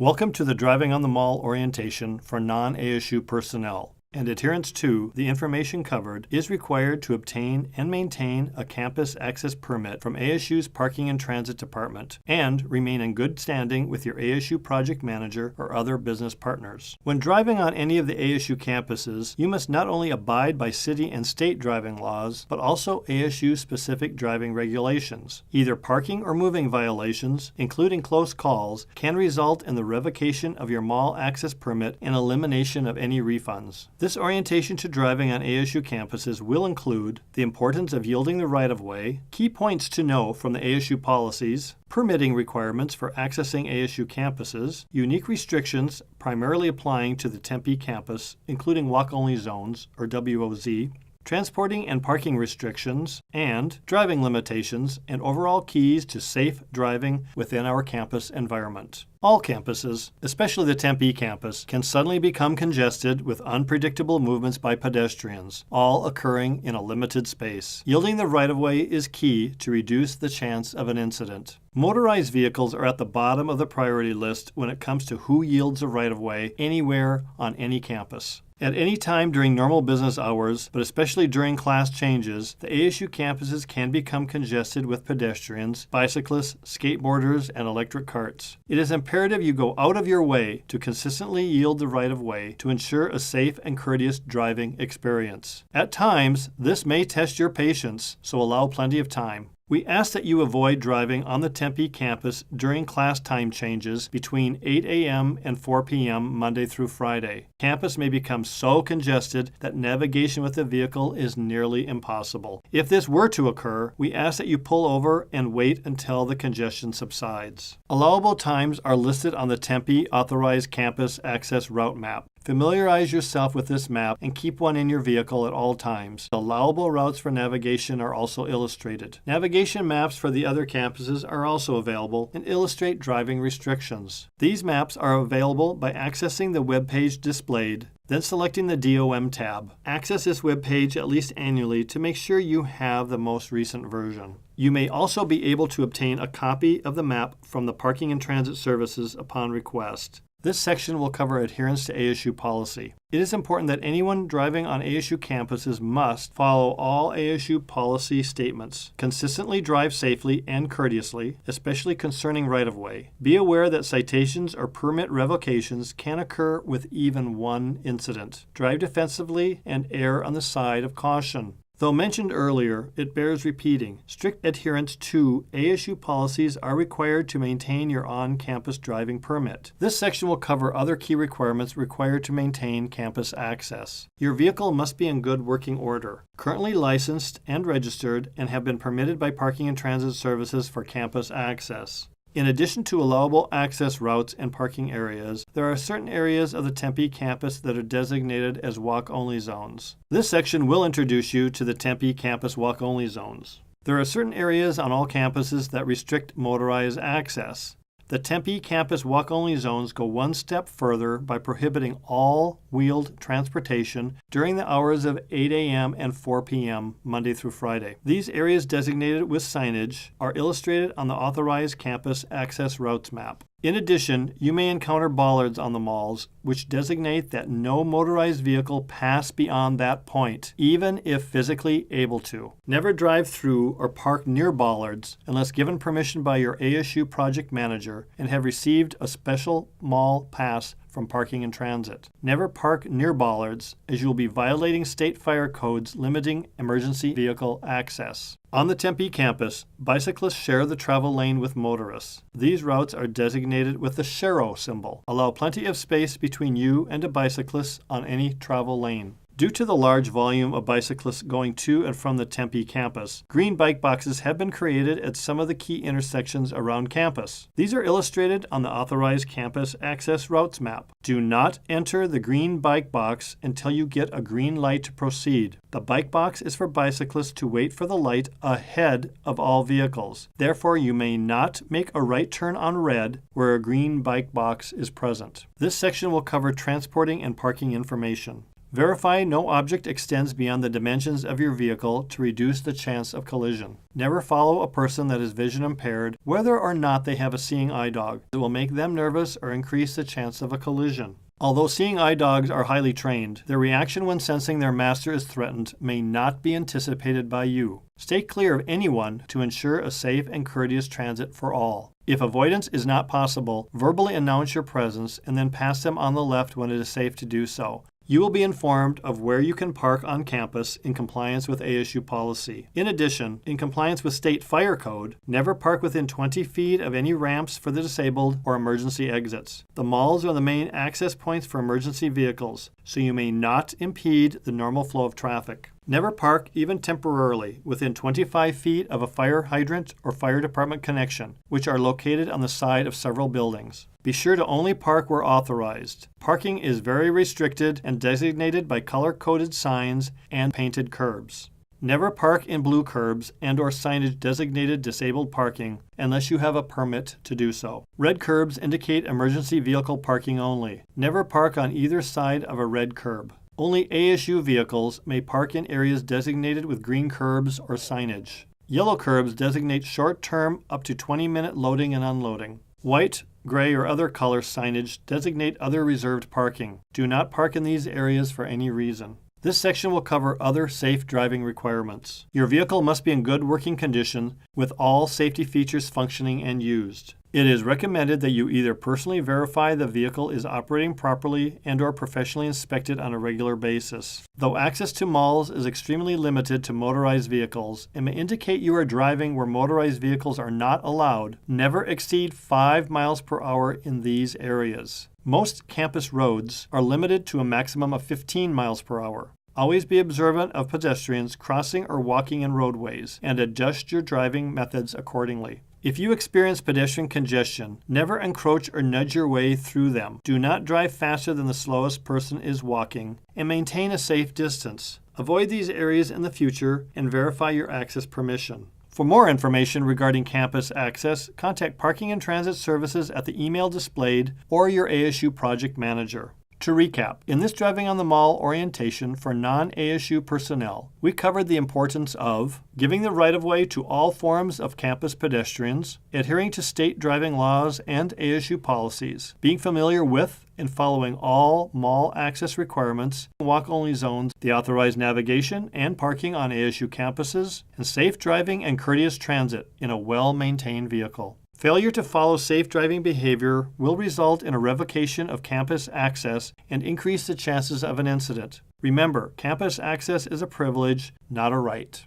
Welcome to the Driving on the Mall orientation for non-ASU personnel. And adherence to the information covered is required to obtain and maintain a campus access permit from ASU's Parking and Transit Department and remain in good standing with your ASU project manager or other business partners. When driving on any of the ASU campuses, you must not only abide by city and state driving laws, but also ASU-specific driving regulations. Either parking or moving violations, including close calls, can result in the revocation of your mall access permit and elimination of any refunds. This orientation to driving on ASU campuses will include the importance of yielding the right-of-way, key points to know from the ASU policies, permitting requirements for accessing ASU campuses, unique restrictions primarily applying to the Tempe campus, including walk-only zones, or WOZ, transporting and parking restrictions, and driving limitations and overall keys to safe driving within our campus environment. All campuses, especially the Tempe campus, can suddenly become congested with unpredictable movements by pedestrians, all occurring in a limited space. Yielding the right-of-way is key to reduce the chance of an incident. Motorized vehicles are at the bottom of the priority list when it comes to who yields a right-of-way anywhere on any campus. At any time during normal business hours, but especially during class changes, the ASU campuses can become congested with pedestrians, bicyclists, skateboarders, and electric carts. It is imperative you go out of your way to consistently yield the right-of-way to ensure a safe and courteous driving experience. At times, this may test your patience, so allow plenty of time. We ask that you avoid driving on the Tempe campus during class time changes between 8 a.m. and 4 p.m. Monday through Friday. Campus may become so congested that navigation with the vehicle is nearly impossible. If this were to occur, we ask that you pull over and wait until the congestion subsides. Allowable times are listed on the Tempe Authorized Campus Access Route Map. Familiarize yourself with this map and keep one in your vehicle at all times. Allowable routes for navigation are also illustrated. Navigation maps for the other campuses are also available and illustrate driving restrictions. These maps are available by accessing the web page displayed, then selecting the DOM tab. Access this web page at least annually to make sure you have the most recent version. You may also be able to obtain a copy of the map from the Parking and Transit Services upon request. This section will cover adherence to ASU policy. It is important that anyone driving on ASU campuses must follow all ASU policy statements, consistently drive safely and courteously, especially concerning right-of-way. Be aware that citations or permit revocations can occur with even one incident. Drive defensively and err on the side of caution. Though mentioned earlier, it bears repeating. Strict adherence to ASU policies are required to maintain your on-campus driving permit. This section will cover other key requirements required to maintain campus access. Your vehicle must be in good working order, currently licensed and registered, and have been permitted by Parking and Transit Services for campus access. In addition to allowable access routes and parking areas, there are certain areas of the Tempe campus that are designated as walk-only zones. This section will introduce you to the Tempe campus walk-only zones. There are certain areas on all campuses that restrict motorized access. The Tempe campus walk-only zones go one step further by prohibiting all wheeled transportation during the hours of 8 a.m. and 4 p.m. Monday through Friday. These areas designated with signage are illustrated on the Authorized Campus Access Routes map. In addition, you may encounter bollards on the malls, which designate that no motorized vehicle pass beyond that point, even if physically able to. Never drive through or park near bollards unless given permission by your ASU project manager and have received a special mall pass from Parking and Transit. Never park near bollards, as you will be violating state fire codes limiting emergency vehicle access. On the Tempe campus, bicyclists share the travel lane with motorists. These routes are designated with the Shero symbol. Allow plenty of space between you and a bicyclist on any travel lane. Due to the large volume of bicyclists going to and from the Tempe campus, green bike boxes have been created at some of the key intersections around campus. These are illustrated on the Authorized Campus Access Routes map. Do not enter the green bike box until you get a green light to proceed. The bike box is for bicyclists to wait for the light ahead of all vehicles. Therefore, you may not make a right turn on red where a green bike box is present. This section will cover transporting and parking information. Verify no object extends beyond the dimensions of your vehicle to reduce the chance of collision. Never follow a person that is vision impaired, whether or not they have a seeing eye dog. It will make them nervous or increase the chance of a collision. Although seeing eye dogs are highly trained, their reaction when sensing their master is threatened may not be anticipated by you. Stay clear of anyone to ensure a safe and courteous transit for all. If avoidance is not possible, verbally announce your presence and then pass them on the left when it is safe to do so. You will be informed of where you can park on campus in compliance with ASU policy. In addition, in compliance with state fire code, never park within 20 feet of any ramps for the disabled or emergency exits. The malls are the main access points for emergency vehicles, so you may not impede the normal flow of traffic. Never park, even temporarily, within 25 feet of a fire hydrant or fire department connection, which are located on the side of several buildings. Be sure to only park where authorized. Parking is very restricted and designated by color-coded signs and painted curbs. Never park in blue curbs and/or signage designated disabled parking unless you have a permit to do so. Red curbs indicate emergency vehicle parking only. Never park on either side of a red curb. Only ASU vehicles may park in areas designated with green curbs or signage. Yellow curbs designate short-term up to 20-minute loading and unloading. White, gray, or other color signage designate other reserved parking. Do not park in these areas for any reason. This section will cover other safe driving requirements. Your vehicle must be in good working condition with all safety features functioning and used. It is recommended that you either personally verify the vehicle is operating properly and/or professionally inspect it on a regular basis. Though access to malls is extremely limited to motorized vehicles and may indicate you are driving where motorized vehicles are not allowed, never exceed 5 miles per hour in these areas. Most campus roads are limited to a maximum of 15 miles per hour. Always be observant of pedestrians crossing or walking in roadways and adjust your driving methods accordingly. If you experience pedestrian congestion, never encroach or nudge your way through them. Do not drive faster than the slowest person is walking, and maintain a safe distance. Avoid these areas in the future and verify your access permission. For more information regarding campus access, contact Parking and Transit Services at the email displayed or your ASU project manager. To recap, in this Driving on the Mall orientation for non-ASU personnel, we covered the importance of giving the right-of-way to all forms of campus pedestrians, adhering to state driving laws and ASU policies, being familiar with and following all mall access requirements, walk-only zones, the authorized navigation and parking on ASU campuses, and safe driving and courteous transit in a well-maintained vehicle. Failure to follow safe driving behavior will result in a revocation of campus access and increase the chances of an incident. Remember, campus access is a privilege, not a right.